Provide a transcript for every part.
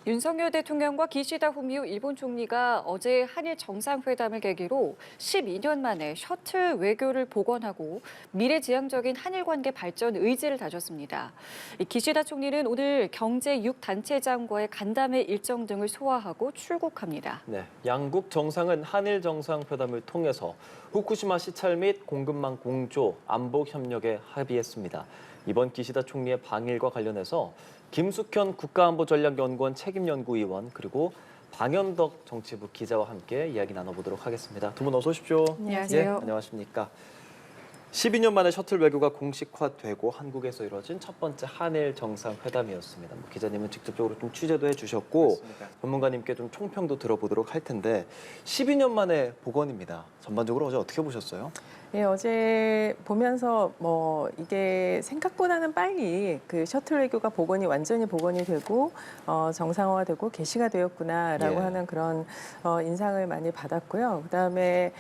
윤석열 대통령과 기시다 후미오 일본 총리가 어제 한일 정상회담을 계기로 12년 만에 셔틀 외교를 복원하고 미래지향적인 한일 관계 발전 의지를 다졌습니다. 기시다 총리는 오늘 경제 6단체장과의 간담회 일정 등을 소화하고 출국합니다. 네, 양국 정상은 한일 정상회담을 통해서 후쿠시마 시찰 및 공급망 공조, 안보 협력에 합의했습니다. 이번 기시다 총리의 방일과 관련해서 김숙현 국가안보전략연구원 책임연구위원 그리고 방현덕 정치부 기자와 함께 이야기 나눠보도록 하겠습니다. 두 분 어서 오십시오. 안녕하세요. 예, 안녕하십니까. 12년 만에 셔틀 외교가 공식화되고 한국에서 이뤄진 첫 번째 한일 정상회담이었습니다. 기자님은 직접적으로 좀 취재도 해주셨고 맞습니다. 전문가님께 좀 총평도 들어보도록 할 텐데 12년 만에 복원입니다. 전반적으로 어제 어떻게 보셨어요? 예, 어제 보면서 이게 생각보다는 빨리 그 셔틀 외교가 완전히 복원이 되고 정상화되고 개시가 되었구나라고 예. 하는 그런 인상을 많이 받았고요. 그다음에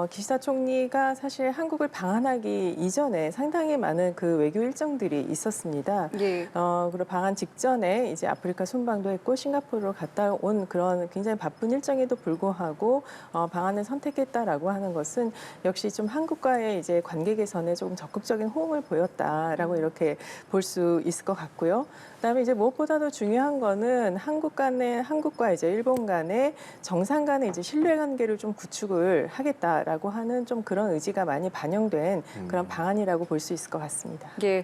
기시다 총리가 사실 한국을 방한하기 이전에 상당히 많은 그 외교 일정들이 있었습니다. 예. 그리고 방한 직전에 이제 아프리카 순방도 했고 싱가포르로 갔다 온 그런 굉장히 바쁜 일정에도 불구하고 방한을 선택했다라고 하는 것은 역시 좀 한국과의 이제 관계 개선에 조금 적극적인 호응을 보였다라고 이렇게 볼 수 있을 것 같고요. 그다음에 이제 무엇보다도 중요한 거는 한국과 이제 일본 간의 정상 간의 이제 신뢰 관계를 좀 구축을 하겠다라고 하는 좀 그런 의지가 많이 반영된 그런 방안이라고 볼 수 있을 것 같습니다. 예,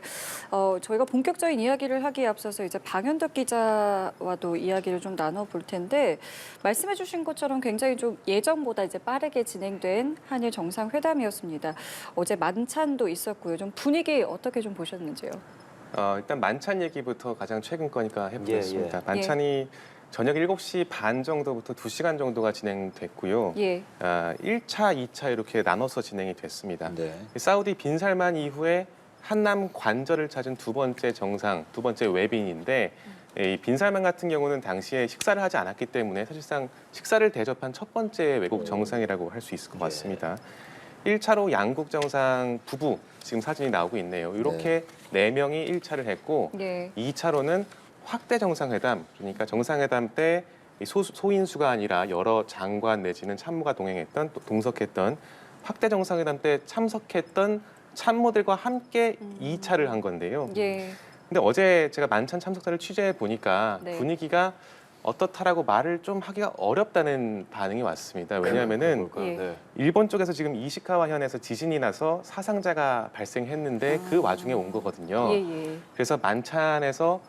저희가 본격적인 이야기를 하기에 앞서서 이제 방현덕 기자와도 이야기를 좀 나눠볼 텐데 말씀해주신 것처럼 굉장히 좀 예정보다 이제 빠르게 진행된 한일 정상회담이었습니다. 어제 만찬도 있었고요. 좀 분위기 어떻게 좀 보셨는지요? 일단 만찬 얘기부터 가장 최근 거니까 해보겠습니다. 예. 만찬이 저녁 7시 반 정도부터 2시간 정도가 진행됐고요. 예. 1차, 2차 이렇게 나눠서 진행이 됐습니다. 네. 사우디 빈살만 이후에 한남 관절을 찾은 두 번째 외빈인데 이 빈살만 같은 경우는 당시에 식사를 하지 않았기 때문에 사실상 식사를 대접한 첫 번째 외국 정상이라고 할 수 있을 것 같습니다. 1차로 양국 정상 부부 지금 사진이 나오고 있네요. 이렇게 네 명이 1차를 했고 예. 2차로는 확대 정상회담, 그러니까 정상회담 때 소인수가 아니라 여러 장관 내지는 참모가 동석했던 확대 정상회담 때 참석했던 참모들과 함께 2차를 한 건데요. 예. 근데 어제 제가 만찬 참석자를 취재해 보니까 네. 분위기가 어떻다라고 말을 좀 하기가 어렵다는 반응이 왔습니다. 왜냐하면은 예. 네. 일본 쪽에서 지금 이시카와 현에서 지진이 나서 사상자가 발생했는데 그 와중에 온 거거든요. 예. 그래서 만찬에서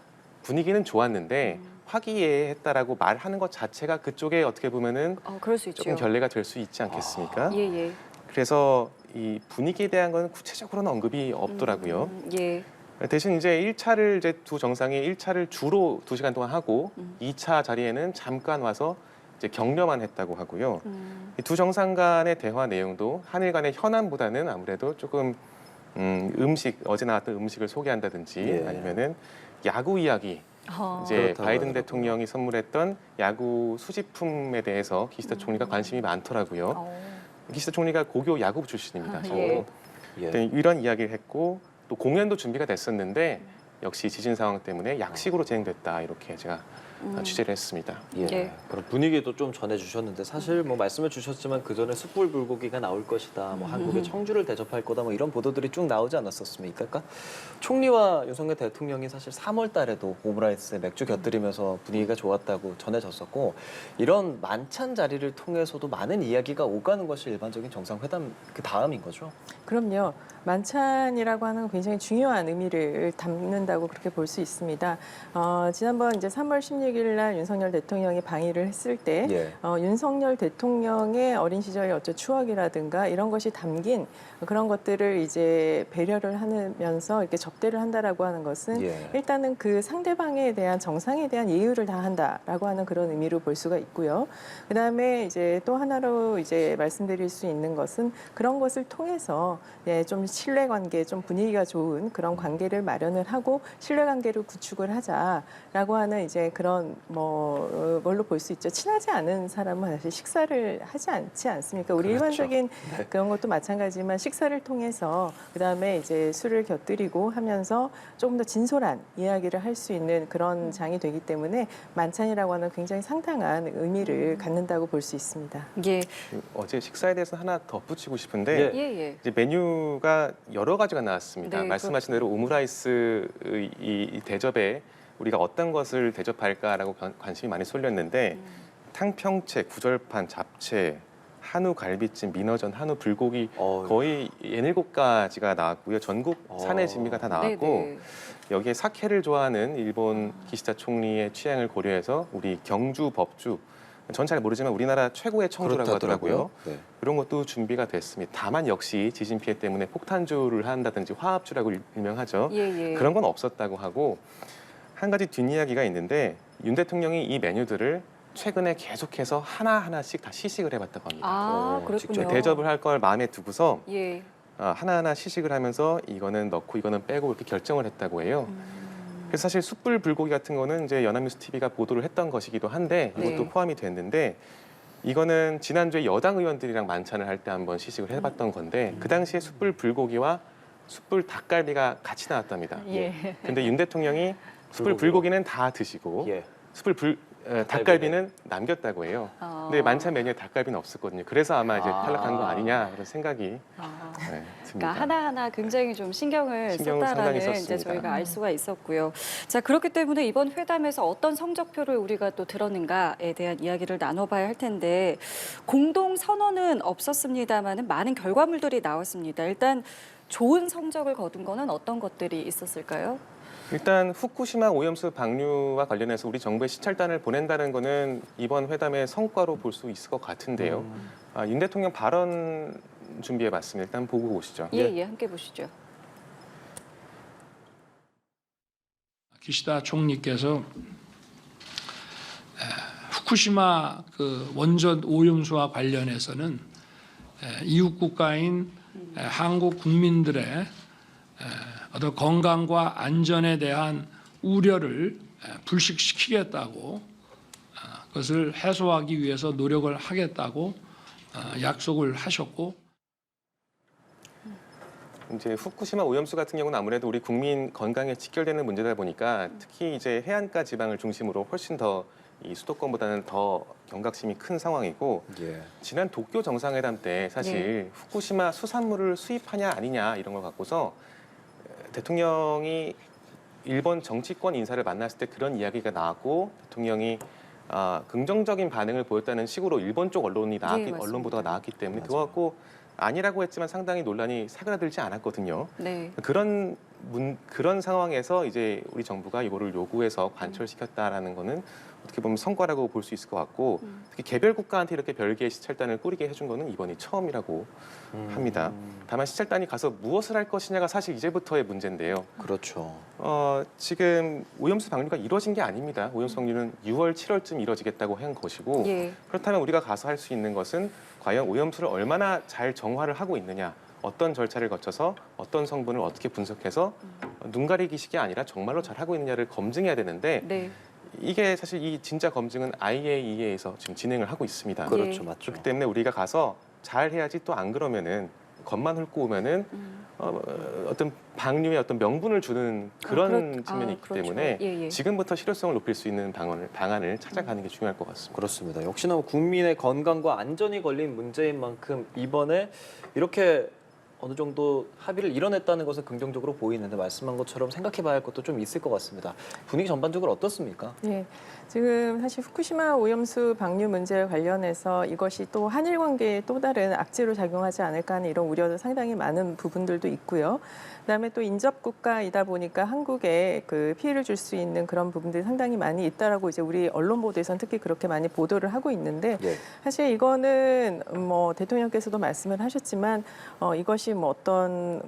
분위기는 좋았는데 화기애애했다라고 말하는 것 자체가 그쪽에 어떻게 보면은 그럴 수 있죠. 조금 결례가 될 수 있지 않겠습니까? 예. 그래서 이 분위기에 대한 건 구체적으로는 언급이 없더라고요. 예. 대신 이제 1차를 이제 두 정상이 1차를 주로 2시간 동안 하고 2차 자리에는 잠깐 와서 이제 격려만 했다고 하고요. 이 두 정상 간의 대화 내용도 한일 간의 현안보다는 아무래도 조금 어제 나왔던 음식을 소개한다든지 예. 아니면은 야구 이야기 이제 그렇다고 바이든 하더라고요. 대통령이 선물했던 야구 수집품에 대해서 기시다 총리가 관심이 많더라고요. 어. 기시다 총리가 고교 야구부 출신입니다. 예. 네, 이런 이야기를 했고 또 공연도 준비가 됐었는데 역시 지진 상황 때문에 약식으로 진행됐다 이렇게 제가 취재를 했습니다. 예. 그런 분위기도 좀 전해주셨는데 사실 뭐 말씀해 주셨지만 그 전에 숯불 불고기가 나올 것이다, 뭐 한국의 청주를 대접할 거다, 뭐 이런 보도들이 쭉 나오지 않았었습니까? 그러니까 총리와 윤석열 대통령이 사실 3월달에도 오므라이스에 맥주 곁들이면서 분위기가 좋았다고 전해졌었고 이런 만찬 자리를 통해서도 많은 이야기가 오가는 것이 일반적인 정상회담 그 다음인 거죠. 그럼요. 만찬이라고 하는 건 굉장히 중요한 의미를 담는다고 그렇게 볼 수 있습니다. 지난번 이제 3월 16일 날 윤석열 대통령이 방일을 했을 때 예. 윤석열 대통령의 어린 시절의 어떤 추억이라든가 이런 것이 담긴 그런 것들을 이제 배려를 하면서 이렇게 접대를 한다라고 하는 것은 예. 일단은 그 상대방에 대한 정상에 대한 예의를 다한다라고 하는 그런 의미로 볼 수가 있고요. 그다음에 이제 또 하나로 이제 말씀드릴 수 있는 것은 그런 것을 통해서 좀 신뢰관계, 좀 분위기가 좋은 그런 관계를 마련을 하고 신뢰관계를 구축을 하자라고 하는 이제 그런 그런 걸로 볼 수 있죠. 친하지 않은 사람은 사실 식사를 하지 않지 않습니까? 우리 그렇죠. 일반적인 네. 그런 것도 마찬가지지만 식사를 통해서 그다음에 이제 술을 곁들이고 하면서 조금 더 진솔한 이야기를 할 수 있는 그런 장이 되기 때문에 만찬이라고 하는 굉장히 상당한 의미를 갖는다고 볼 수 있습니다. 예, 어제 식사에 대해서 하나 덧붙이고 싶은데 예. 예, 예. 이제 메뉴가 여러 가지가 나왔습니다. 네, 말씀하신 대로 오므라이스 이 대접에 우리가 어떤 것을 대접할까라고 관심이 많이 쏠렸는데 탕평채, 구절판, 잡채, 한우 갈비찜, 민어전, 한우 불고기 거의 7가지가 나왔고요. 전국 사내 진미가 다 나왔고 네. 여기에 사케를 좋아하는 일본 기시다 총리의 취향을 고려해서 우리 경주 법주 전 잘 모르지만 우리나라 최고의 청주라고 하더라고요. 네. 이런 것도 준비가 됐습니다. 다만 역시 지진 피해 때문에 폭탄주를 한다든지 화합주라고 유명하죠. 예, 예. 그런 건 없었다고 하고 한 가지 뒷이야기가 있는데 윤 대통령이 이 메뉴들을 최근에 계속해서 하나하나씩 다 시식을 해봤다고 합니다. 아, 직접 그렇군요. 대접을 할 걸 마음에 두고서 예. 하나하나 시식을 하면서 이거는 넣고 이거는 빼고 이렇게 결정을 했다고 해요. 그래서 사실 숯불 불고기 같은 거는 이제 연합뉴스 TV가 보도를 했던 것이기도 한데 이것도 네. 포함이 됐는데 이거는 지난주에 여당 의원들이랑 만찬을 할 때 한번 시식을 해봤던 건데 그 당시에 숯불 불고기와 숯불 닭갈비가 같이 나왔답니다. 예. 근데 윤 대통령이 숯불 불고기로. 불고기는 다 드시고 예. 숯불 닭갈비는 남겼다고 해요. 근데 만찬 메뉴에 닭갈비는 없었거든요. 그래서 아마 이제 탈락한 거 아니냐 그런 생각이 듭니다. 그러니까 하나하나 굉장히 좀 신경을 신경을 상당히 썼다라는 이제 썼습니다. 저희가 알 수가 있었고요. 자, 그렇기 때문에 이번 회담에서 어떤 성적표를 우리가 또 들었는가에 대한 이야기를 나눠봐야 할 텐데 공동 선언은 없었습니다만은 많은 결과물들이 나왔습니다. 일단 좋은 성적을 거둔 거는 어떤 것들이 있었을까요? 일단 후쿠시마 오염수 방류와 관련해서 우리 정부의 시찰단을 보낸다는 거는 이번 회담의 성과로 볼 수 있을 것 같은데요. 윤 대통령 발언 준비해봤습니다. 일단 보고 오시죠. 예, 함께 보시죠. 기시다 총리께서 후쿠시마 그 원전 오염수와 관련해서는 이웃 국가인 한국 국민들의 어떤 건강과 안전에 대한 우려를 불식시키겠다고 그것을 해소하기 위해서 노력을 하겠다고 약속을 하셨고 이제 후쿠시마 오염수 같은 경우는 아무래도 우리 국민 건강에 직결되는 문제다 보니까 특히 이제 해안가 지방을 중심으로 훨씬 더 이 수도권보다는 더 경각심이 큰 상황이고 예. 지난 도쿄 정상회담 때 사실 후쿠시마 수산물을 수입하냐 아니냐 이런 걸 갖고서 대통령이 일본 정치권 인사를 만났을 때 그런 이야기가 나왔고 대통령이 긍정적인 반응을 보였다는 식으로 일본 쪽 언론이 맞습니다. 언론 보도가 나왔기 때문에 맞아요. 그거 갖고 아니라고 했지만 상당히 논란이 사그라들지 않았거든요. 네. 그런 상황에서 이제 우리 정부가 이거를 요구해서 관철시켰다라는 거는 어떻게 보면 성과라고 볼 수 있을 것 같고 특히 개별 국가한테 이렇게 별개의 시찰단을 꾸리게 해준 거는 이번이 처음이라고 합니다. 다만 시찰단이 가서 무엇을 할 것이냐가 사실 이제부터의 문제인데요. 그렇죠. 지금 오염수 방류가 이루어진 게 아닙니다. 오염수 방류는 6월, 7월쯤 이루어지겠다고 한 것이고 예. 그렇다면 우리가 가서 할 수 있는 것은 과연 오염수를 얼마나 잘 정화를 하고 있느냐, 어떤 절차를 거쳐서 어떤 성분을 어떻게 분석해서 눈 가리기식이 아니라 정말로 잘 하고 있느냐를 검증해야 되는데 네. 이게 사실 이 진짜 검증은 IAEA에서 지금 진행을 하고 있습니다. 그렇죠, 예. 맞죠. 그렇기 때문에 우리가 가서 잘 해야지 또 안 그러면은 겉만 훑고 오면은 어떤 방류의 어떤 명분을 주는 그런 측면이 있기 그렇죠. 때문에 예. 지금부터 실효성을 높일 수 있는 방안을 찾아가는 게 중요할 것 같습니다. 그렇습니다. 역시나 국민의 건강과 안전이 걸린 문제인 만큼 이번에 이렇게 어느 정도 합의를 이뤄냈다는 것은 긍정적으로 보이는데 말씀한 것처럼 생각해봐야 할 것도 좀 있을 것 같습니다. 분위기 전반적으로 어떻습니까? 예, 지금 사실 후쿠시마 오염수 방류 문제와 관련해서 이것이 또 한일 관계에 또 다른 악재로 작용하지 않을까 하는 이런 우려도 상당히 많은 부분들도 있고요. 그다음에 또 인접 국가이다 보니까 한국에 그 피해를 줄 수 있는 그런 부분들이 상당히 많이 있다라고 이제 우리 언론 보도에서는 특히 그렇게 많이 보도를 하고 있는데 예. 사실 이거는 뭐 대통령께서도 말씀을 하셨지만 이것이 뭐 어떤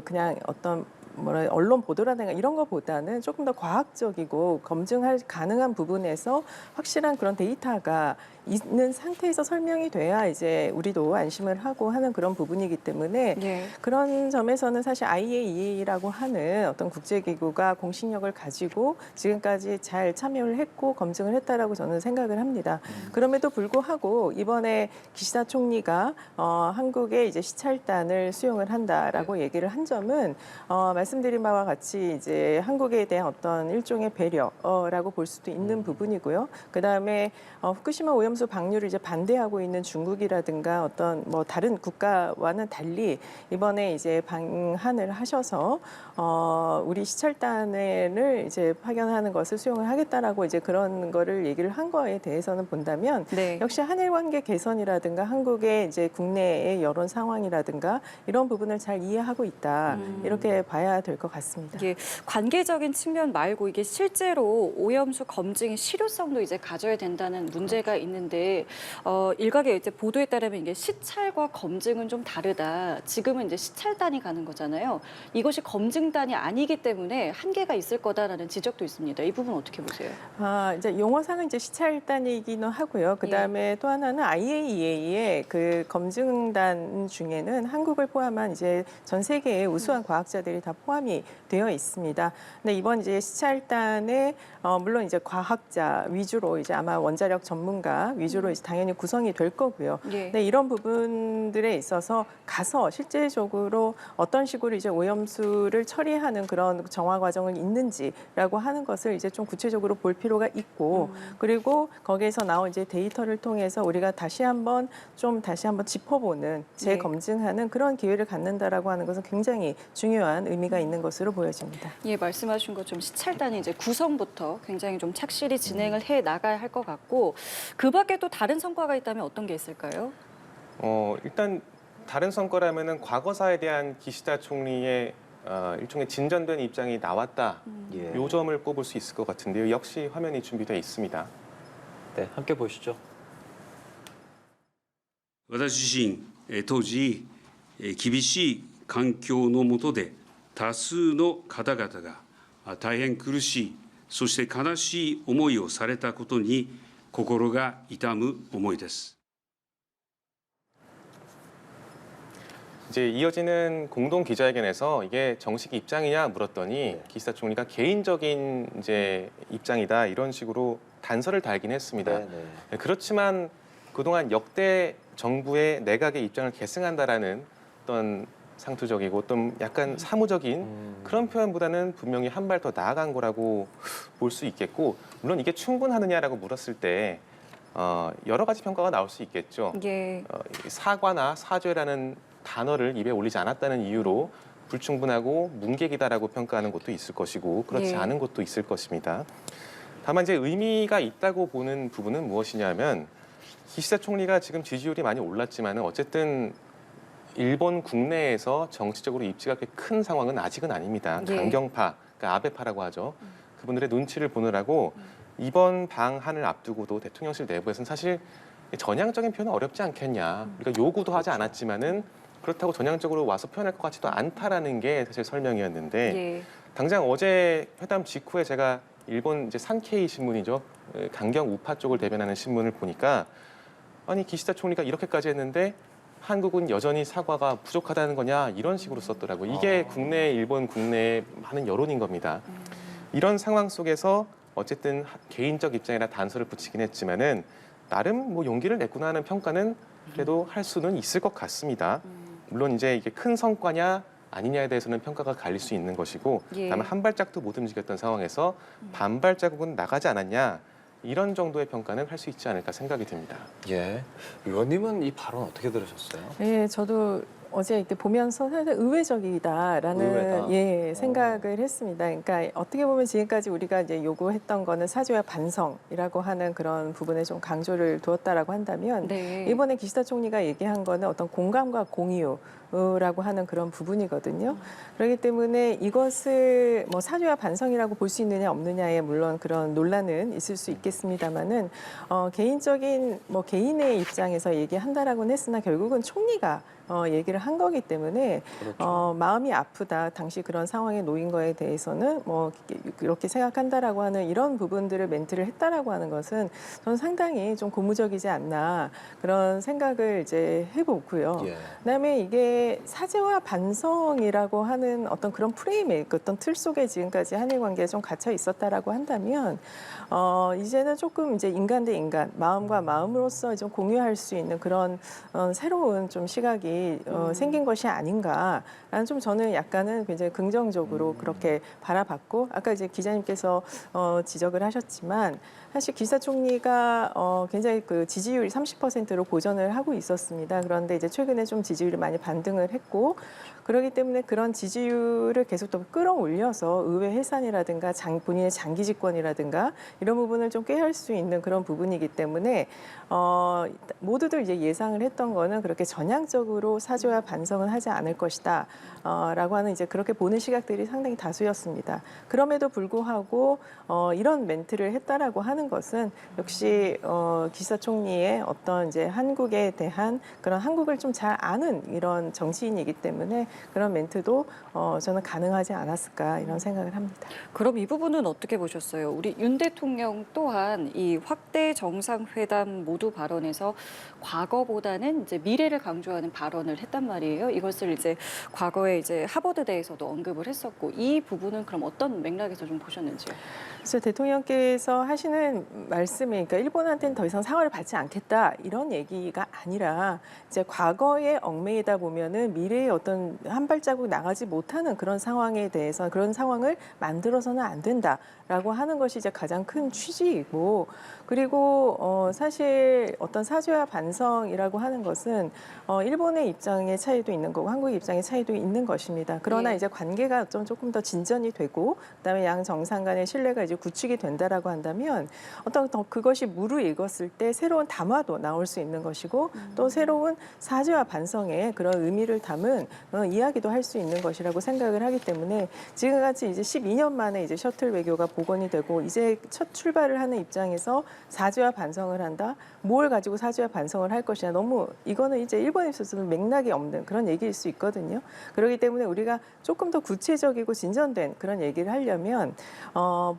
그냥 어떤 언론 보도라든가 이런 것보다는 조금 더 과학적이고 검증할 가능한 부분에서 확실한 그런 데이터가 있는 상태에서 설명이 돼야 이제 우리도 안심을 하고 하는 그런 부분이기 때문에 예. 그런 점에서는 사실 IAEA라고 하는 어떤 국제기구가 공신력을 가지고 지금까지 잘 참여를 했고 검증을 했다라고 저는 생각을 합니다. 그럼에도 불구하고 이번에 기시다 총리가 한국의 이제 시찰단을 수용을 한다라고 얘기를 한 점은 말씀드린 바와 같이 이제 한국에 대한 어떤 일종의 배려라고 볼 수도 있는 부분이고요. 그 다음에 후쿠시마 오염수 방류를 이제 반대하고 있는 중국이라든가 어떤 뭐 다른 국가와는 달리 이번에 이제 방한을 하셔서 우리 시찰단을 이제 파견하는 것을 수용을 하겠다라고 이제 그런 거를 얘기를 한 거에 대해서는 본다면 네. 역시 한일 관계 개선이라든가 한국의 이제 국내의 여론 상황이라든가 이런 부분을 잘 이해하고 있다 이렇게 봐야 될 것 같습니다. 이게 관계적인 측면 말고 이게 실제로 오염수 검증의 실효성도 이제 가져야 된다는 문제가 있는데 일각의 이제 보도에 따르면 이게 시찰과 검증은 좀 다르다. 지금은 이제 시찰단이 가는 거잖아요. 이것이 검증단이 아니기 때문에 한계가 있을 거다라는 지적도 있습니다. 이 부분 어떻게 보세요? 이제 용어상은 이제 시찰단이기는 하고요. 그 다음에 또 하나는 IAEA의 그 검증단 중에는 한국을 포함한 이제 전 세계의 우수한 과학자들이 다 포함이 되어 있습니다. 근데 이번 이제 시찰단에 물론 이제 과학자 위주로 이제 아마 원자력 전문가 위주로 이제 당연히 구성이 될 거고요. 예. 근데 이런 부분들에 있어서 가서 실제적으로 어떤 식으로 이제 오염수를 처리하는 그런 정화 과정은 있는지라고 하는 것을 이제 좀 구체적으로 볼 필요가 있고 그리고 거기에서 나온 이제 데이터를 통해서 우리가 다시 한번 짚어보는 재검증하는 그런 기회를 갖는다라고 하는 것은 굉장히 중요한 의미가 있는 것으로 보여집니다. 예, 말씀하신 것처럼 시찰단이 이제 구성부터 굉장히 좀 착실히 진행을 해 나가야 할 것 같고 그 밖에 또 다른 성과가 있다면 어떤 게 있을까요? 일단 다른 성과라면은 과거사에 대한 기시다 총리의 일종의 진전된 입장이 나왔다. 예. 요 점을 꼽을 수 있을 것 같은데요. 역시 화면이 준비되어 있습니다. 네, 함께 보시죠. 私自身、当時、厳しい環境の下で多数の方々が大変苦しい、そして悲しい思いをされたことに心が痛む思いです。 이제 이어지는 공동 기자회견에서 이게 정식 입장이냐 물었더니 기시다 총리가 개인적인 이제 입장이다 이런 식으로 단서를 달긴 했습니다. 네, 네. 그렇지만 그동안 역대 정부의 내각의 입장을 계승한다라는 어떤 상투적이고 좀 약간 사무적인 그런 표현보다는 분명히 한 발 더 나아간 거라고 볼 수 있겠고 물론 이게 충분하느냐라고 물었을 때 여러 가지 평가가 나올 수 있겠죠. 예. 사과나 사죄라는 단어를 입에 올리지 않았다는 이유로 불충분하고 문객이다라고 평가하는 것도 있을 것이고 그렇지 예. 않은 것도 있을 것입니다. 다만 이제 의미가 있다고 보는 부분은 무엇이냐면 기시다 총리가 지금 지지율이 많이 올랐지만은 어쨌든 일본 국내에서 정치적으로 입지가 그렇게 큰 상황은 아직은 아닙니다. 예. 강경파, 그러니까 아베파라고 하죠. 그분들의 눈치를 보느라고 이번 방한을 앞두고도 대통령실 내부에서는 사실 전향적인 표현은 어렵지 않겠냐. 우리가 요구도 하지 않았지만은 그렇다고 전향적으로 와서 표현할 것 같지도 않다라는 게 사실 설명이었는데 예. 당장 어제 회담 직후에 제가 일본 이제 산케이 신문이죠. 강경 우파 쪽을 대변하는 신문을 보니까 아니 기시다 총리가 이렇게까지 했는데 한국은 여전히 사과가 부족하다는 거냐 이런 식으로 썼더라고요. 이게 국내 일본 국내의 많은 여론인 겁니다. 이런 상황 속에서 어쨌든 개인적 입장이라 단서를 붙이긴 했지만은 나름 뭐 용기를 냈구나 하는 평가는 그래도 할 수는 있을 것 같습니다. 물론 이제 이게 큰 성과냐 아니냐에 대해서는 평가가 갈릴 수 있는 것이고 예. 다만 한 발짝도 못 움직였던 상황에서 반발자국은 나가지 않았냐 이런 정도의 평가는 할 수 있지 않을까 생각이 듭니다. 예. 의원님은 이 발언 어떻게 들으셨어요? 예, 저도 어제 이렇게 보면서 사실 의외적이다라는 의외다. 생각을 했습니다. 그러니까 어떻게 보면 지금까지 우리가 이제 요구했던 거는 사죄와 반성이라고 하는 그런 부분에 좀 강조를 두었다라고 한다면 네. 이번에 기시다 총리가 얘기한 거는 어떤 공감과 공유 라고 하는 그런 부분이거든요. 그렇기 때문에 이것을 뭐 사죄와 반성이라고 볼 수 있느냐 없느냐에 물론 그런 논란은 있을 수 있겠습니다만은 개인적인 뭐 개인의 입장에서 얘기한다라고는 했으나 결국은 총리가 얘기를 한 거기 때문에 그렇죠. 마음이 아프다. 당시 그런 상황에 놓인 거에 대해서는 뭐 이렇게 생각한다라고 하는 이런 부분들을 멘트를 했다라고 하는 것은 저는 상당히 좀 고무적이지 않나 그런 생각을 이제 해보고요. 예. 그다음에 이게 사죄와 반성이라고 하는 어떤 그런 프레임의 그 어떤 틀 속에 지금까지 한일 관계에 좀 갇혀 있었다라고 한다면 이제는 조금 이제 인간 대 인간, 마음과 마음으로서 좀 공유할 수 있는 그런 새로운 좀 시각이 생긴 것이 아닌가라는 좀 저는 약간은 굉장히 긍정적으로 그렇게 바라봤고 아까 이제 기자님께서 지적을 하셨지만 사실 기시다 총리가 굉장히 그 지지율이 30%로 고전을 하고 있었습니다. 그런데 이제 최근에 좀 지지율이 많이 반등을 했고 그렇기 때문에 그런 지지율을 계속 더 끌어올려서 의회 해산이라든가 본인의 장기 집권이라든가 이런 부분을 좀 꾀할 수 있는 그런 부분이기 때문에 모두들 이제 예상을 했던 거는 그렇게 전향적으로 사죄와 반성은 하지 않을 것이다. 라고 하는 이제 그렇게 보는 시각들이 상당히 다수였습니다. 그럼에도 불구하고 이런 멘트를 했다라고 하는 것은 역시 기시다 총리의 어떤 이제 한국에 대한 그런 한국을 좀 잘 아는 이런 정치인이기 때문에 그런 멘트도 저는 가능하지 않았을까 이런 생각을 합니다. 그럼 이 부분은 어떻게 보셨어요? 우리 윤 대통령 또한 이 확대 정상회담 모두 발언에서 과거보다는 이제 미래를 강조하는 발언을 했단 말이에요. 이것을 이제 과거에 이제 하버드대에서도 언급을 했었고 이 부분은 그럼 어떤 맥락에서 좀 보셨는지요? 그래서 대통령께서 하시는 말씀이 그러니까 일본한테는 더 이상 상황을 받지 않겠다 이런 얘기가 아니라 이제 과거에 얽매이다 보면은 미래에 어떤 한 발자국 나가지 못하는 그런 상황에 대해서 그런 상황을 만들어서는 안 된다라고 하는 것이 이제 가장 큰 취지이고 그리고 사실 어떤 사죄와 반성이라고 하는 것은 일본의 입장의 차이도 있는 거고 한국의 입장의 차이도 있는 것입니다. 그러나 예. 이제 관계가 좀 조금 더 진전이 되고 그다음에 양 정상 간의 신뢰가 이제 구축이 된다라고 한다면 어떤 더 그것이 무르익었을 때 새로운 담화도 나올 수 있는 것이고 또 새로운 사죄와 반성의 그런 의미를 담은 이야기도 할 수 있는 것이라고 생각을 하기 때문에 지금같이 이제 12년 만에 이제 셔틀 외교가 복원이 되고 이제 첫 출발을 하는 입장에서 사죄와 반성을 한다. 뭘 가지고 사죄와 반성을 할 것이냐. 너무 이거는 이제 일본에 있어서는 맥락이 없는 그런 얘기일 수 있거든요. 그렇기 때문에 우리가 조금 더 구체적이고 진전된 그런 얘기를 하려면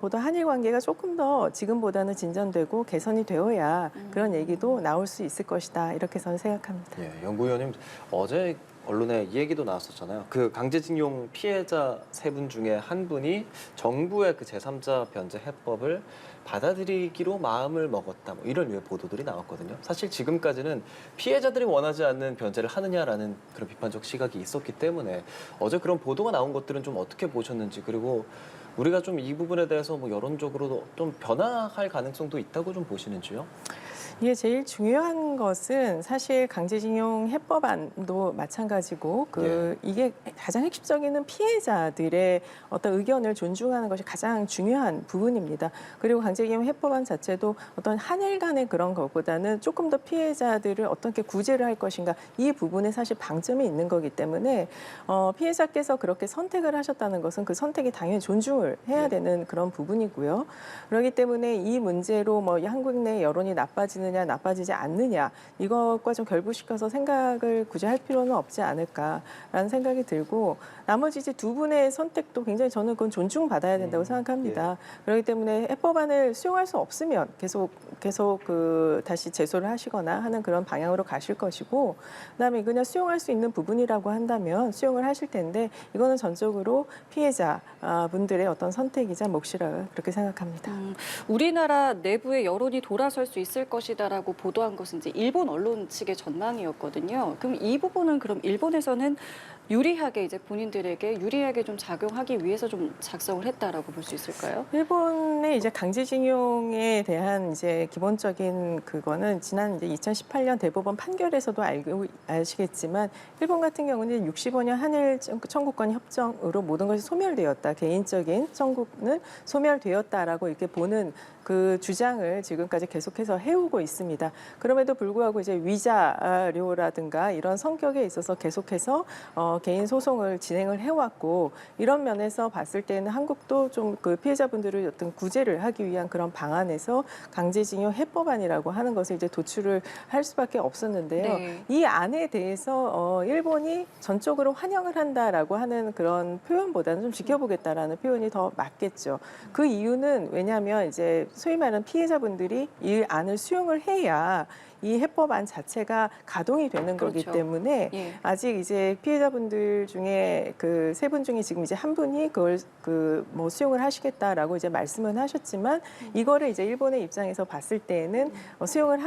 보다 한일 관계가 조금 더 지금보다는 진전되고 개선이 되어야 그런 얘기도 나올 수 있을 것이다. 이렇게 저는 생각합니다. 예, 연구위원님 어제 언론에 이 얘기도 나왔었잖아요. 그 강제징용 피해자 3분 중에 한 분이 정부의 그 제3자 변제 해법을 받아들이기로 마음을 먹었다. 뭐 이런 류의 보도들이 나왔거든요. 사실 지금까지는 피해자들이 원하지 않는 변제를 하느냐라는 그런 비판적 시각이 있었기 때문에 어제 그런 보도가 나온 것들은 좀 어떻게 보셨는지 그리고 우리가 좀 이 부분에 대해서 뭐 여론적으로도 좀 변화할 가능성도 있다고 좀 보시는지요? 이게 제일 중요한 것은 사실 강제징용 해법안도 마찬가지고 이게 가장 핵심적인 피해자들의 어떤 의견을 존중하는 것이 가장 중요한 부분입니다. 그리고 강제징용 해법안 자체도 어떤 한일 간의 그런 것보다는 조금 더 피해자들을 어떻게 구제를 할 것인가 이 부분에 사실 방점이 있는 거기 때문에 피해자께서 그렇게 선택을 하셨다는 것은 그 선택이 당연히 존중을 해야 되는 그런 부분이고요. 그렇기 때문에 이 문제로 뭐 한국 내 여론이 나빠지느냐 나빠지지 않느냐 이것과 좀 결부시켜서 생각을 굳이 할 필요는 없지 않을까라는 생각이 들고 나머지 이제 두 분의 선택도 굉장히 저는 그건 존중받아야 된다고 생각합니다. 그렇기 때문에 해법안을 수용할 수 없으면 계속 그 다시 제소를 하시거나 하는 그런 방향으로 가실 것이고 그다음에 그냥 수용할 수 있는 부분이라고 한다면 수용을 하실 텐데 이거는 전적으로 피해자 분들의 어떤 선택이자 몫이라 그렇게 생각합니다. 우리나라 내부의 여론이 돌아설 수 있을 것이다라고 보도한 것은 이제 일본 언론 측의 전망이었거든요. 그럼 이 부분은 그럼 일본에서는 유리하게 이제 본인들에게 유리하게 좀 작용하기 위해서 좀 작성을 했다라고 볼 수 있을까요? 일본의 이제 강제징용에 대한 이제 기본적인 그거는 지난 이제 2018년 대법원 판결에서도 아시겠지만 일본 같은 경우는 65년 한일 청구권 협정으로 모든 것이 소멸되었다. 개인적인 청구는 소멸되었다라고 이렇게 보는 그 주장을 지금까지 계속해서 해오고 있습니다. 그럼에도 불구하고 이제 위자료라든가 이런 성격에 있어서 계속해서 개인 소송을 진행을 해왔고 이런 면에서 봤을 때는 한국도 좀 그 피해자분들을 어떤 구제를 하기 위한 그런 방안에서 강제징용 해법안이라고 하는 것을 이제 도출을 할 수밖에 없었는데요. 네. 이 안에 대해서 일본이 전적으로 환영을 한다라고 하는 그런 표현보다는 좀 지켜보겠다라는 표현이 더 맞겠죠. 그 이유는 왜냐하면 이제 소위 말하는 피해자분들이 이 안을 수용을 해야 이 해법안 자체가 가동이 되는 거기 그렇죠. 때문에 예. 아직 이제 피해자분들 중에 그 세 분 중에 지금 이제 한 분이 그걸 그 뭐 수용을 하시겠다라고 이제 말씀은 하셨지만 이거를 이제 일본의 입장에서 봤을 때는 수용을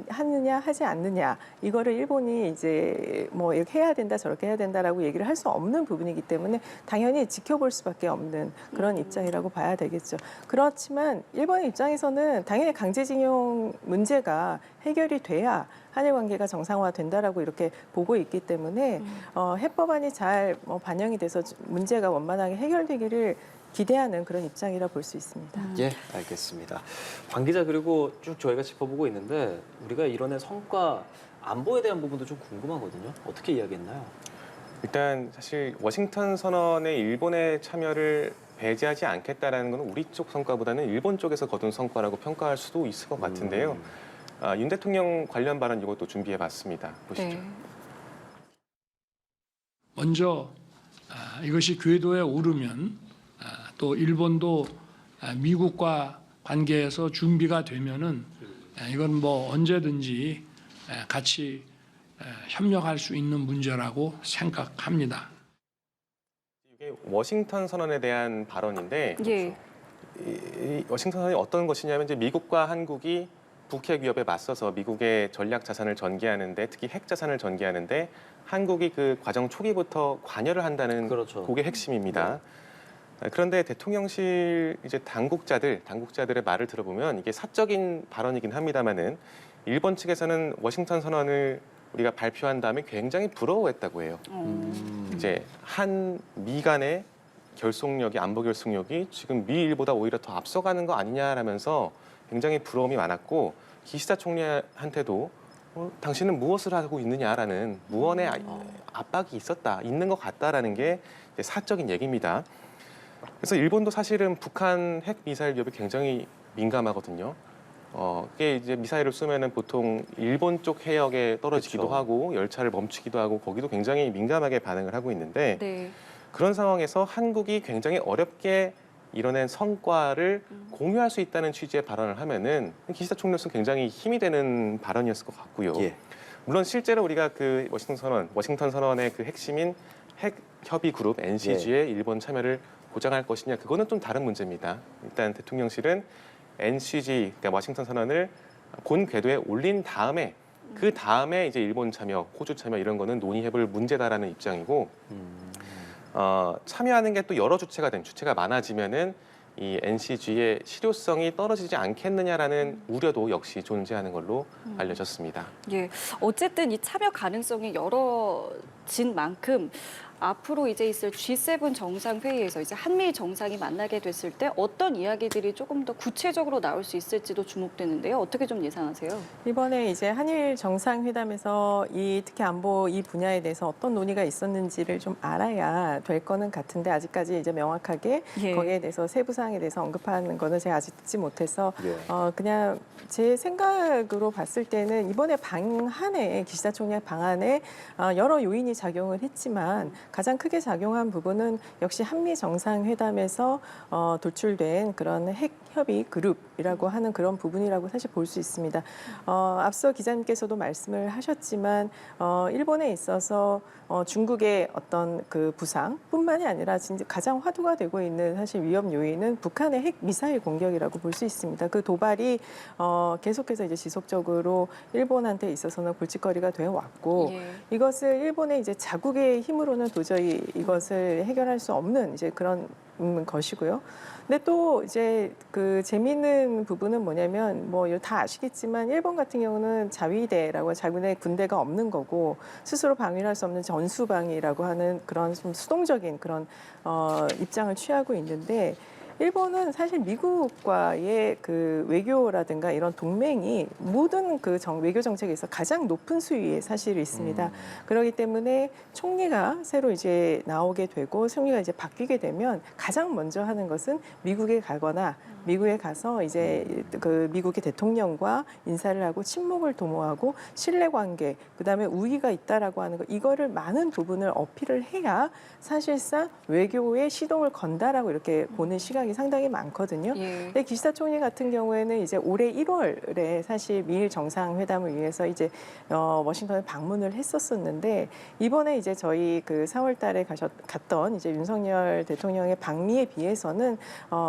하느냐 하지 않느냐 이거를 일본이 이제 뭐 이렇게 해야 된다 저렇게 해야 된다라고 얘기를 할 수 없는 부분이기 때문에 당연히 지켜볼 수밖에 없는 그런 입장이라고 봐야 되겠죠. 그렇지만 일본의 입장에서는 당연히 강제징용 문제가 해결이 돼야 한일 관계가 정상화된다라고 이렇게 보고 있기 때문에 해법안이 잘 반영이 돼서 문제가 원만하게 해결되기를 기대하는 그런 입장이라 볼 수 있습니다. 예, 알겠습니다. 관 기자 그리고 쭉 저희가 짚어보고 있는데 우리가 이뤄낸 성과 안보에 대한 부분도 좀 궁금하거든요. 어떻게 이야기했나요? 일단 사실 워싱턴 선언에 일본의 참여를 배제하지 않겠다라는 건 우리 쪽 성과보다는 일본 쪽에서 거둔 성과라고 평가할 수도 있을 것 같은데요. 윤 대통령 관련 발언 이것도 준비해봤습니다. 보시죠. 네. 먼저 이것이 궤도에 오르면 또 일본도 미국과 관계에서 준비가 되면은 이건 뭐 언제든지 같이 협력할 수 있는 문제라고 생각합니다. 이게 워싱턴 선언에 대한 발언인데 예. 이 워싱턴 선언이 어떤 것이냐면 이제 미국과 한국이 북핵 위협에 맞서서 미국의 전략 자산을 전개하는데 특히 핵 자산을 전개하는데 한국이 그 과정 초기부터 관여를 한다는 그렇죠. 그게 핵심입니다. 그런데 대통령실 이제 당국자들의 말을 들어보면 이게 사적인 발언이긴 합니다만은 일본 측에서는 워싱턴 선언을 우리가 발표한 다음에 굉장히 부러워했다고 해요. 이제 한미 간의 결속력이 안보 결속력이 지금 미일보다 오히려 더 앞서가는 거 아니냐라면서 굉장히 부러움이 많았고 기시다 총리한테도 당신은 무엇을 하고 있느냐라는 무언의 압박이 있는 것 같다라는 게 이제 사적인 얘기입니다. 그래서 일본도 사실은 북한 핵 미사일 위협이 굉장히 민감하거든요. 그게 이제 미사일을 쏘면은 보통 일본 쪽 해역에 떨어지기도 그렇죠. 하고 열차를 멈추기도 하고 거기도 굉장히 민감하게 반응을 하고 있는데 네. 그런 상황에서 한국이 굉장히 어렵게 이뤄낸 성과를 공유할 수 있다는 취지의 발언을 하면은 기시다 총리로서는 굉장히 힘이 되는 발언이었을 것 같고요. 예. 물론 실제로 우리가 그 워싱턴 선언의 그 핵심인 핵 협의 그룹 NCG의 일본 참여를 보장할 것이냐 그거는 좀 다른 문제입니다. 일단 대통령실은 NCG 그러니까 워싱턴 선언을 본 궤도에 올린 다음에 그 다음에 이제 일본 참여, 호주 참여 이런 거는 논의해볼 문제다라는 입장이고 참여하는 게 또 여러 주체가 많아지면은 이 NCG의 실효성이 떨어지지 않겠느냐라는 우려도 역시 존재하는 걸로 알려졌습니다. 예. 어쨌든 이 참여 가능성이 열어진 만큼 앞으로 이제 있을 G7 정상회의에서 이제 한미 정상이 만나게 됐을 때 어떤 이야기들이 조금 더 구체적으로 나올 수 있을지도 주목되는데요. 어떻게 좀 예상하세요? 이번에 이제 한일 정상회담에서 특히 안보 이 분야에 대해서 어떤 논의가 있었는지를 좀 알아야 될 거는 같은데 아직까지 이제 명확하게 예. 거기에 대해서 세부 사항에 대해서 언급하는 거는 제가 아직 듣지 못해서 예. 그냥 제 생각으로 봤을 때는 이번에 방한에 기시다 총리의 방한에 여러 요인이 작용을 했지만 가장 크게 작용한 부분은 역시 한미 정상회담에서 도출된 그런 핵 협의 그룹이라고 하는 그런 부분이라고 사실 볼 수 있습니다. 앞서 기자님께서도 말씀을 하셨지만 일본에 있어서 중국의 어떤 그 부상뿐만이 아니라 진짜 가장 화두가 되고 있는 사실 위험 요인은 북한의 핵 미사일 공격이라고 볼 수 있습니다. 그 도발이 계속해서 이제 지속적으로 일본한테 있어서는 골칫거리가 되어 왔고 예. 이것을 일본의 이제 자국의 힘으로는 도저히 이것을 해결할 수 없는 이제 그런 것이고요. 근데 또 이제 그 재미있는 부분은 뭐냐면 뭐 다 아시겠지만 일본 같은 경우는 자위대라고 자기네 군대가 없는 거고 스스로 방위를 할 수 없는 전수방위라고 하는 그런 좀 수동적인 그런 입장을 취하고 있는데 일본은 사실 미국과의 그 외교라든가 이런 동맹이 모든 그 외교 정책에서 가장 높은 수위에 사실 있습니다. 그렇기 때문에 총리가 새로 이제 나오게 되고 총리가 이제 바뀌게 되면 가장 먼저 하는 것은 미국에 가거나 미국에 가서 이제 그 미국의 대통령과 인사를 하고 친목을 도모하고 신뢰관계, 그다음에 우위가 있다라고 하는 거 이거를 많은 부분을 어필을 해야 사실상 외교에 시동을 건다라고 이렇게 보는 시각이 상당히 많거든요. 예. 근데 기시다 총리 같은 경우에는 이제 올해 1월에 사실 미일 정상회담을 위해서 이제 워싱턴에 방문을 했었었는데 이번에 이제 저희 그 4월달에 갔던 이제 윤석열 대통령의 방미에 비해서는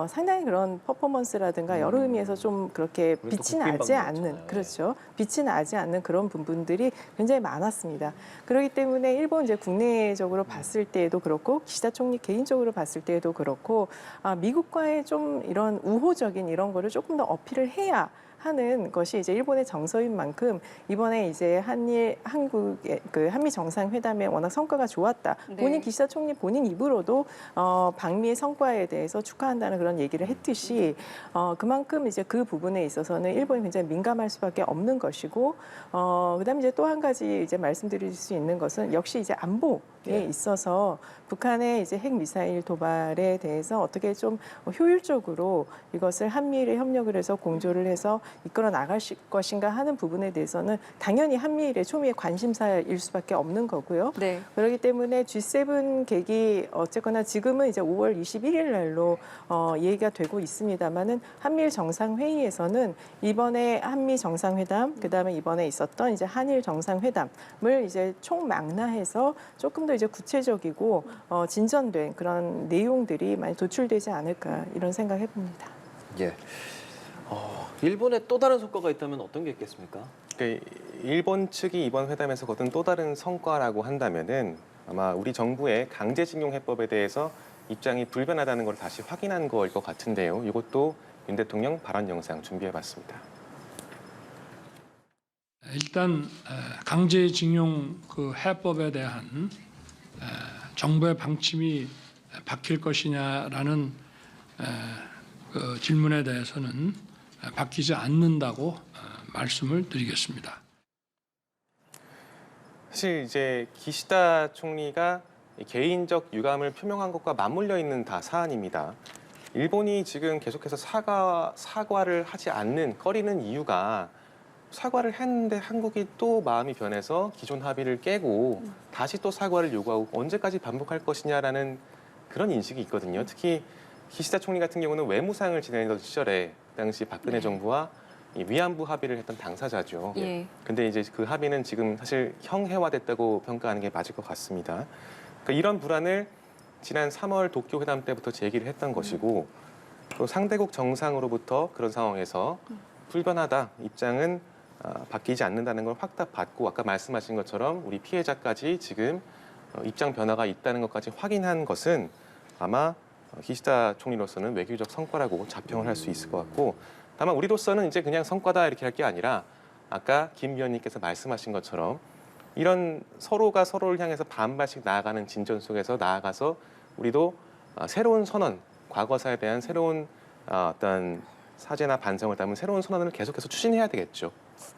상당히 그런 퍼포먼스라든가 여러 의미에서 좀 그렇게 우리 또 빛이 국빈 나지 않는 방문이었잖아요. 그렇죠. 빛이 나지 않는 그런 부분들이 굉장히 많았습니다. 그렇기 때문에 일본 이제 국내적으로 봤을 때에도 그렇고 기시다 총리 개인적으로 봤을 때에도 그렇고 미국과의 좀 이런 우호적인 이런 거를 조금 더 어필을 해야 하는 것이 이제 일본의 정서인 만큼 이번에 이제 한국의 그 한미 정상회담에 워낙 성과가 좋았다. 네. 본인 기시다 총리 본인 입으로도 방미의 성과에 대해서 축하한다는 그런 얘기를 했듯이 그만큼 이제 그 부분에 있어서는 일본이 굉장히 민감할 수밖에 없는 것이고 그다음에 이제 또 한 가지 이제 말씀드릴 수 있는 것은 역시 이제 안보에 있어서 북한의 이제 핵 미사일 도발에 대해서 어떻게 좀 효율적으로 이것을 한미일에 협력을 해서 공조를 해서 이끌어 나갈 것인가 하는 부분에 대해서는 당연히 한미일의 초미의 관심사일 수밖에 없는 거고요. 네. 그렇기 때문에 G7 계기 어쨌거나 지금은 이제 5월 21일 날로 얘기가 되고 있습니다만은 한미일 정상회의에서는 이번에 한미 정상회담 그다음에 이번에 있었던 이제 한일 정상회담을 이제 총망라해서 조금 더 이제 구체적이고 진전된 그런 내용들이 많이 도출되지 않을까 이런 생각 해봅니다. 예. 일본에 또 다른 성과가 있다면 어떤 게 있겠습니까? 그러니까 일본 측이 이번 회담에서 거둔 또 다른 성과라고 한다면은 아마 우리 정부의 강제징용 해법에 대해서 입장이 불변하다는 걸 다시 확인한 거일 것 같은데요. 이것도 윤 대통령 발언 영상 준비해봤습니다. 일단 강제징용 그 해법에 대한 정부의 방침이 바뀔 것이냐라는 그 질문에 대해서는 바뀌지 않는다고 말씀을 드리겠습니다. 사실 이제 기시다 총리가 개인적 유감을 표명한 것과 맞물려 있는 다 사안입니다. 일본이 지금 계속해서 사과를 하지 않는 꺼리는 이유가 사과를 했는데 한국이 또 마음이 변해서 기존 합의를 깨고 다시 또 사과를 요구하고 언제까지 반복할 것이냐라는 그런 인식이 있거든요. 특히 기시다 총리 같은 경우는 외무상을 지내던 시절에 그 당시 박근혜 정부와 이 위안부 합의를 했던 당사자죠. 예. 근데 이제 그 합의는 지금 사실 형해화됐다고 평가하는 게 맞을 것 같습니다. 그러니까 이런 불안을 지난 3월 도쿄 회담 때부터 제기를 했던 것이고 또 상대국 정상으로부터 그런 상황에서 불변하다 입장은 바뀌지 않는다는 걸 확답받고 아까 말씀하신 것처럼 우리 피해자까지 지금 입장 변화가 있다는 것까지 확인한 것은 아마 기시다 총리로서는 외교적 성과라고 자평을 할 수 있을 것 같고 다만 우리로서는 이제 그냥 성과다 이렇게 할 게 아니라 아까 김 위원님께서 말씀하신 것처럼 이런 서로가 서로를 향해서 반발씩 나아가는 진전 속에서 나아가서 우리도 새로운 선언, 과거사에 대한 새로운 어떤 사죄나 반성을 담은 새로운 선언을 계속해서 추진해야 되겠죠.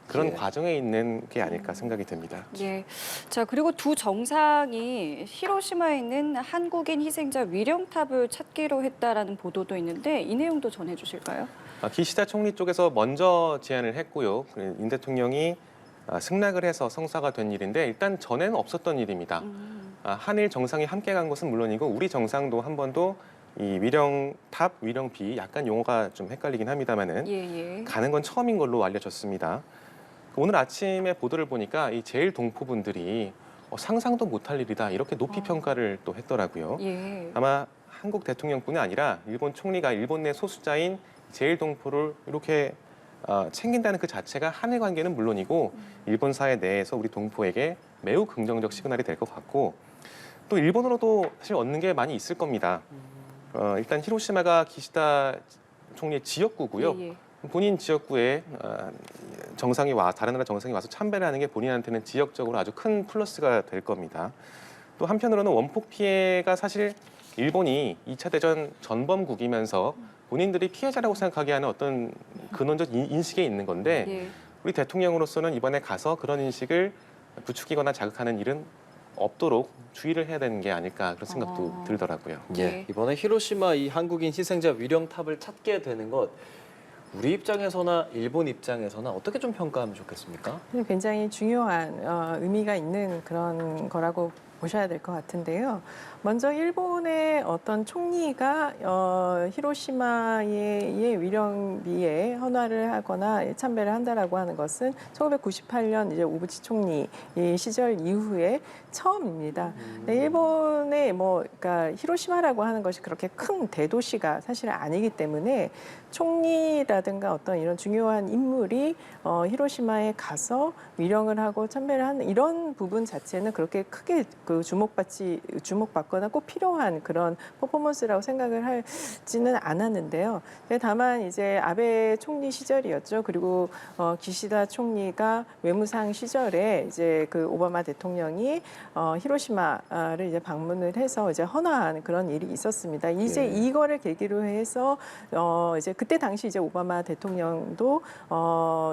그런 예. 과정에 있는 게 아닐까 생각이 듭니다. 예. 자, 그리고 두 정상이 히로시마에 있는 한국인 희생자 위령탑을 찾기로 했다라는 보도도 있는데 이 내용도 전해 주실까요? 기시다 총리 쪽에서 먼저 제안을 했고요. 윤 대통령이 승낙을 해서 성사가 된 일인데 일단 전에는 없었던 일입니다. 한일 정상이 함께 간 것은 물론이고 우리 정상도 한 번도 이 위령탑, 위령비 약간 용어가 좀 헷갈리긴 합니다만은 예, 예. 가는 건 처음인 걸로 알려졌습니다. 오늘 아침에 보도를 보니까 이 제일 동포분들이 상상도 못할 일이다 이렇게 높이 평가를 또 했더라고요. 예. 아마 한국 대통령뿐이 아니라 일본 총리가 일본 내 소수자인 제일 동포를 이렇게 챙긴다는 그 자체가 한일 관계는 물론이고 일본 사회 내에서 우리 동포에게 매우 긍정적 시그널이 될 것 같고 또 일본으로도 사실 얻는 게 많이 있을 겁니다. 일단 히로시마가 기시다 총리의 지역구고요. 예, 예. 본인 지역구에 다른 나라 정상이 와서 참배를 하는 게 본인한테는 지역적으로 아주 큰 플러스가 될 겁니다. 또 한편으로는 원폭 피해가 사실 일본이 2차 대전 전범국이면서 본인들이 피해자라고 생각하게 하는 어떤 근원적 인식에 있는 건데 예. 우리 대통령으로서는 이번에 가서 그런 인식을 부추기거나 자극하는 일은 없도록 주의를 해야 되는 게 아닐까 그런 생각도 들더라고요. 예. 이번에 히로시마 이 한국인 희생자 위령탑을 찾게 되는 것 우리 입장에서나 일본 입장에서나 어떻게 좀 평가하면 좋겠습니까? 굉장히 중요한 의미가 있는 그런 거라고 보셔야 될 것 같은데요. 먼저 일본의 어떤 총리가 히로시마의 위령비에 헌화를 하거나 참배를 한다라고 하는 것은 1998년 이제 오부치 총리 시절 이후에 처음입니다. 일본의 그러니까 히로시마라고 하는 것이 그렇게 큰 대도시가 사실 아니기 때문에 총리라든가 어떤 이런 중요한 인물이 히로시마에 가서 위령을 하고 참배를 하는 이런 부분 자체는 그렇게 크게 주목받거나 꼭 필요한 그런 퍼포먼스라고 생각을 하지는 않았는데요. 다만 이제 아베 총리 시절이었죠. 그리고 기시다 총리가 외무상 시절에 이제 그 오바마 대통령이 히로시마를 이제 방문을 해서 이제 헌화한 그런 일이 있었습니다. 이제 이거를 계기로 해서 이제 그때 당시 이제 오바마 대통령도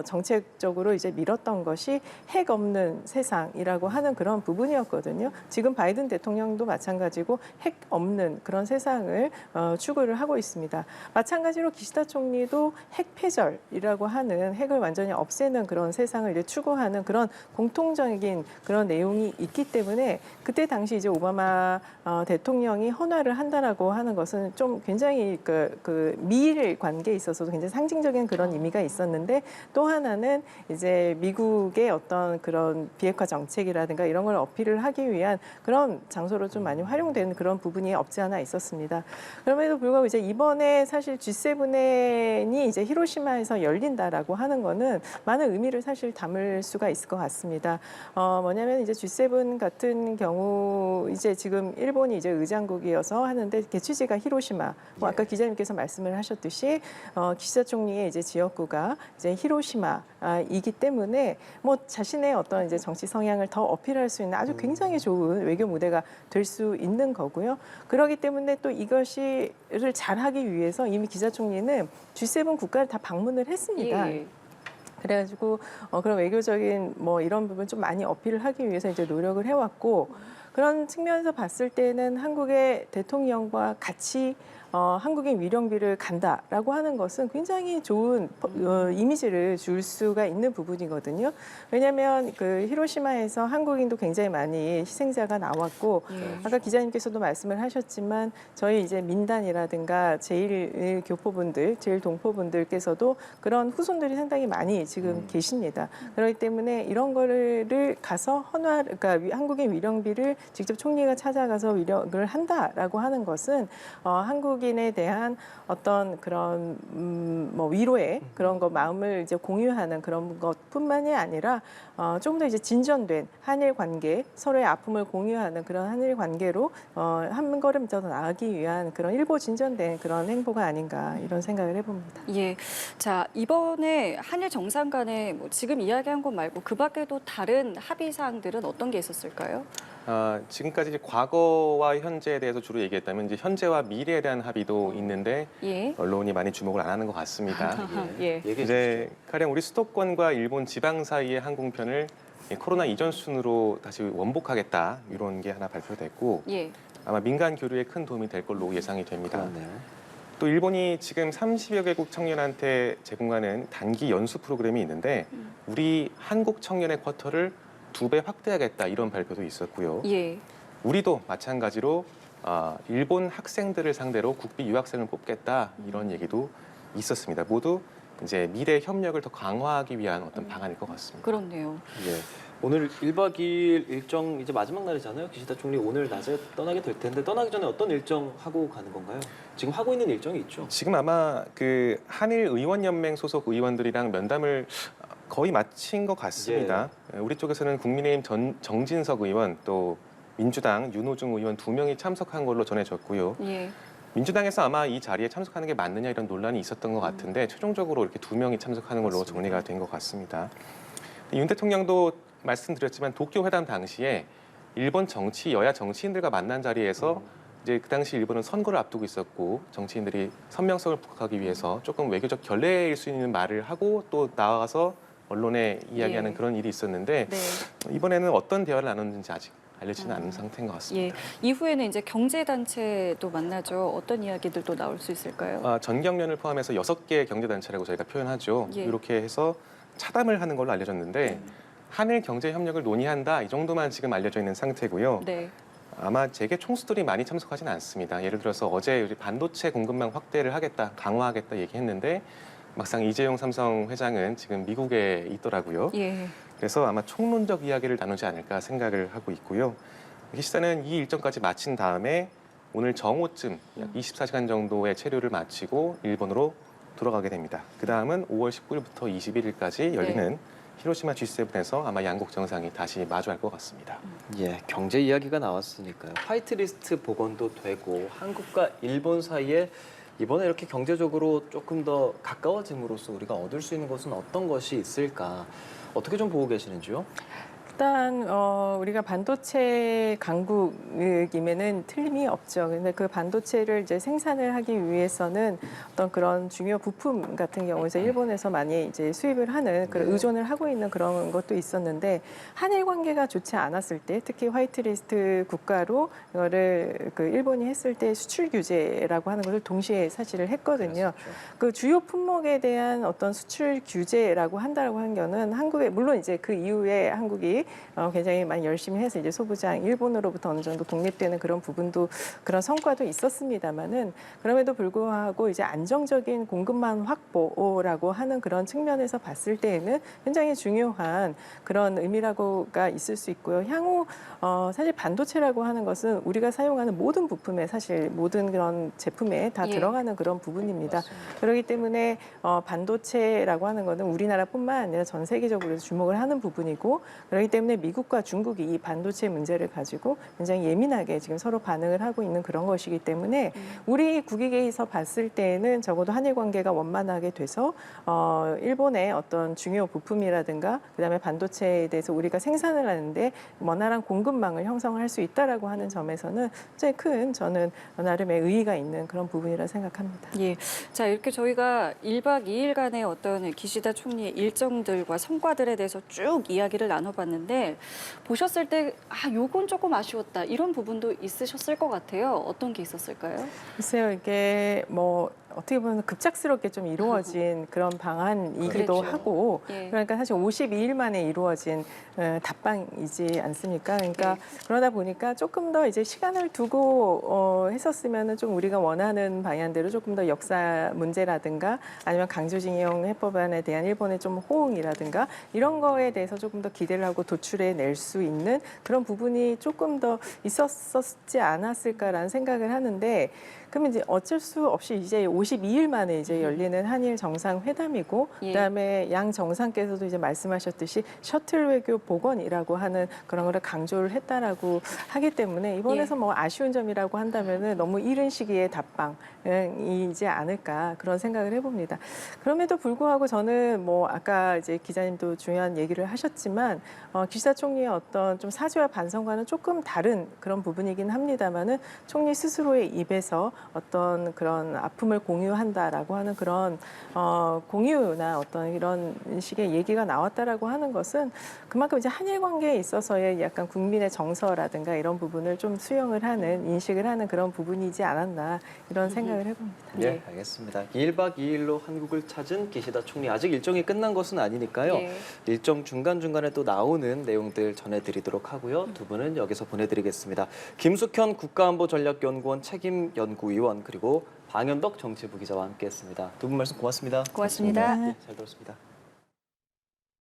정책적으로 이제 밀었던 것이 핵 없는 세상이라고 하는 그런 부분이었거든요. 지금 바이든 대통령도 마찬가지고 핵 없는 그런 세상을 추구를 하고 있습니다. 마찬가지로 기시다 총리도 핵 패절이라고 하는 핵을 완전히 없애는 그런 세상을 이제 추구하는 그런 공통적인 그런 내용이 있기 때문에 그때 당시 이제 오바마 대통령이 헌화를 한다라고 하는 것은 좀 굉장히 그 미일 관계에 있어서도 굉장히 상징적인 그런 의미가 있었는데 또 하나는 이제 미국의 어떤 그런 비핵화 정책이라든가 이런 걸 어필을 하기 위한 그런 장소로 좀 많이 활용되는 그런 부분이 없지 않아 있었습니다. 그럼에도 불구하고 이제 이번에 사실 G7이 이제 히로시마에서 열린다라고 하는 거는 많은 의미를 사실 담을 수가 있을 것 같습니다. 뭐냐면 이제 G7 같은 경우 이제 지금 일본이 이제 의장국이어서 하는데 개최지가 히로시마. 아까 기자님께서 말씀을 하셨듯이 기시다 총리의 이제 지역구가 이제 히로시마이기 때문에 뭐 자신의 어떤 이제 정치 성향을 더 어필할 수 있는 아주 굉장히 좋은 외교 무대가 될 수 있는 거고요. 그렇기 때문에 또 이것을 잘하기 위해서 이미 기시다 총리는 G7 국가를 다 방문을 했습니다. 예. 그래가지고 그런 외교적인 뭐 이런 부분 좀 많이 어필을 하기 위해서 이제 노력을 해왔고 그런 측면에서 봤을 때는 한국의 대통령과 같이 한국인 위령비를 간다라고 하는 것은 굉장히 좋은 이미지를 줄 수가 있는 부분이거든요. 왜냐하면 그 히로시마에서 한국인도 굉장히 많이 희생자가 나왔고 아까 기자님께서도 말씀을 하셨지만 저희 이제 민단이라든가 제일 교포분들, 제일 동포분들께서도 그런 후손들이 상당히 많이 지금 계십니다. 그렇기 때문에 이런 거를 가서 그러니까 한국인 위령비를 직접 총리가 찾아가서 위령을 한다라고 하는 것은 한국인에 대한 어떤 그런 뭐 위로의 그런 거 마음을 이제 공유하는 그런 것뿐만이 아니라 조금 더 이제 진전된 한일 관계, 서로의 아픔을 공유하는 그런 한일 관계로 한 걸음 더 나아가기 위한 그런 일부 진전된 그런 행보가 아닌가 이런 생각을 해봅니다. 예. 자, 이번에 한일 정상 간에 뭐 지금 이야기한 것 말고 그 밖에도 다른 합의 사항들은 어떤 게 있었을까요? 지금까지 이제 과거와 현재에 대해서 주로 얘기했다면 이제 현재와 미래에 대한 합의도 있는데 예. 언론이 많이 주목을 안 하는 것 같습니다. 예. 얘기해 이제 가령 우리 수도권과 일본 지방 사이의 항공편을 코로나 이전 순으로 다시 원복하겠다 이런 게 하나 발표됐고 예. 아마 민간 교류에 큰 도움이 될 걸로 예상이 됩니다. 그렇네요. 또 일본이 지금 30여 개국 청년한테 제공하는 단기 연수 프로그램이 있는데 우리 한국 청년의 쿼터를 2배 확대하겠다 이런 발표도 있었고요. 예. 우리도 마찬가지로 일본 학생들을 상대로 국비 유학생을 뽑겠다 이런 얘기도 있었습니다. 모두 이제 미래 협력을 더 강화하기 위한 어떤 방안일 것 같습니다. 그렇네요. 예. 오늘 1박 2일 일정 이제 마지막 날이잖아요. 기시다 총리 오늘 낮에 떠나게 될 텐데 떠나기 전에 어떤 일정 하고 가는 건가요? 지금 하고 있는 일정이 있죠. 지금 아마 그 한일 의원연맹 소속 의원들이랑 면담을 거의 마친 것 같습니다. 우리 쪽에서는 국민의힘 정진석 의원 또 민주당 윤호중 의원 2명이 참석한 걸로 전해졌고요. 예. 민주당에서 아마 이 자리에 참석하는 게 맞느냐 이런 논란이 있었던 것 같은데 최종적으로 이렇게 2명이 참석하는 걸로 맞습니다. 정리가 된 것 같습니다. 윤 대통령도 말씀드렸지만 도쿄 회담 당시에 일본 여야 정치인들과 만난 자리에서 이제 그 당시 일본은 선거를 앞두고 있었고 정치인들이 선명성을 부각하기 위해서 조금 외교적 결례일 수 있는 말을 하고 또 나와서 언론에 이야기하는 예. 그런 일이 있었는데 네. 이번에는 어떤 대화를 나눴는지 아직 알려지는 않은 상태인 것 같습니다. 예. 이후에는 이제 경제단체도 만나죠. 어떤 이야기들도 나올 수 있을까요? 전경련을 포함해서 6개 경제단체라고 저희가 표현하죠. 예. 이렇게 해서 차담을 하는 걸로 알려졌는데 한일 경제 협력을 논의한다 이 정도만 지금 알려져 있는 상태고요. 네. 아마 재계 총수들이 많이 참석하지는 않습니다. 예를 들어서 어제 우리 반도체 공급망 확대를 하겠다, 강화하겠다 얘기했는데 막상 이재용 삼성 회장은 지금 미국에 있더라고요. 예. 그래서 아마 총론적 이야기를 나누지 않을까 생각을 하고 있고요. 기시다는 이 일정까지 마친 다음에 오늘 정오쯤 약 24시간 정도의 체류를 마치고 일본으로 돌아가게 됩니다. 그 다음은 5월 19일부터 21일까지 열리는 히로시마 G7에서 아마 양국 정상이 다시 마주할 것 같습니다. 예, 경제 이야기가 나왔으니까요. 화이트리스트 복원도 되고 한국과 일본 사이에 이번에 이렇게 경제적으로 조금 더 가까워짐으로써 우리가 얻을 수 있는 것은 어떤 것이 있을까? 어떻게 좀 보고 계시는지요? 일단 우리가 반도체 강국임에는 틀림이 없죠. 근데 그 반도체를 이제 생산을 하기 위해서는 어떤 그런 중요 부품 같은 경우에서 일본에서 많이 이제 수입을 하는 그런 의존을 하고 있는 그런 것도 있었는데 한일 관계가 좋지 않았을 때 특히 화이트리스트 국가로 이거를 그 일본이 했을 때 수출 규제라고 하는 것을 동시에 사실을 했거든요. 그 주요 품목에 대한 어떤 수출 규제라고 한다고 하는 거는 한국에 물론 이제 그 이후에 한국이 굉장히 많이 열심히 해서 이제 소부장 일본으로부터 어느 정도 독립되는 그런 부분도 그런 성과도 있었습니다만은 그럼에도 불구하고 이제 안정적인 공급망 확보라고 하는 그런 측면에서 봤을 때에는 굉장히 중요한 그런 의미라고가 있을 수 있고요. 향후 사실 반도체라고 하는 것은 우리가 사용하는 모든 부품에 사실 모든 그런 제품에 다 예. 들어가는 그런 부분입니다. 맞습니다. 그렇기 때문에 반도체라고 하는 것은 우리나라뿐만 아니라 전 세계적으로 주목을 하는 부분이고 그렇기 때문에 미국과 중국이 이 반도체 문제를 가지고 굉장히 예민하게 지금 서로 반응을 하고 있는 그런 것이기 때문에 우리 국익에서 봤을 때는 적어도 한일 관계가 원만하게 돼서 일본의 어떤 중요 부품이라든가 그다음에 반도체에 대해서 우리가 생산을 하는데 원활한 공급망을 형성할 수 있다라고 하는 점에서는 굉장히 큰 저는 나름의 의의가 있는 그런 부분이라 생각합니다. 예. 자, 이렇게 저희가 1박 2일간의 어떤 기시다 총리의 일정들과 성과들에 대해서 쭉 이야기를 나눠봤는데 보셨을 때 요건 조금 아쉬웠다 이런 부분도 있으셨을 것 같아요. 어떤 게 있었을까요? 글쎄요, 이게 뭐 어떻게 보면 급작스럽게 좀 이루어진 그런 방안이기도 그랬죠. 하고 예. 그러니까 사실 52일 만에 이루어진 답방이지 않습니까? 그러니까 네. 그러다 보니까 조금 더 이제 시간을 두고 했었으면은 좀 우리가 원하는 방향대로 조금 더 역사 문제라든가 아니면 강제징용 해법안에 대한 일본의 좀 호응이라든가 이런 거에 대해서 조금 더 기대를 하고 도출해 낼 수 있는 그런 부분이 조금 더 있었지 않았을까라는 생각을 하는데 그러면 이제 어쩔 수 없이 이제 52일 만에 이제 열리는 한일 정상회담이고 예. 그다음에 양 정상께서도 이제 말씀하셨듯이 셔틀 외교 복원이라고 하는 그런 거를 강조를 했다라고 하기 때문에 이번에서 뭐 아쉬운 점이라고 한다면은 너무 이른 시기에 답방이지 않을까 그런 생각을 해봅니다. 그럼에도 불구하고 저는 뭐 아까 이제 기자님도 중요한 얘기를 하셨지만 기시다 총리의 어떤 좀 사죄와 반성과는 조금 다른 그런 부분이긴 합니다만은 총리 스스로의 입에서 어떤 그런 아픔을 공유한다라고 하는 그런 공유나 어떤 이런 식의 얘기가 나왔다라고 하는 것은 그만큼 이제 한일 관계에 있어서의 약간 국민의 정서라든가 이런 부분을 좀 수용을 하는 인식을 하는 그런 부분이지 않았나 이런 생각을 해봅니다. 예, 알겠습니다. 1박 2일로 한국을 찾은 기시다 총리 아직 일정이 끝난 것은 아니니까요. 예. 일정 중간중간에 또 나오는 내용들 전해드리도록 하고요. 두 분은 여기서 보내드리겠습니다. 김숙현 국가안보전략연구원 책임연구위원 그리고 방현덕 정치부 기자와 함께했습니다. 두 분 말씀 고맙습니다. 고맙습니다. 예, 잘 들었습니다.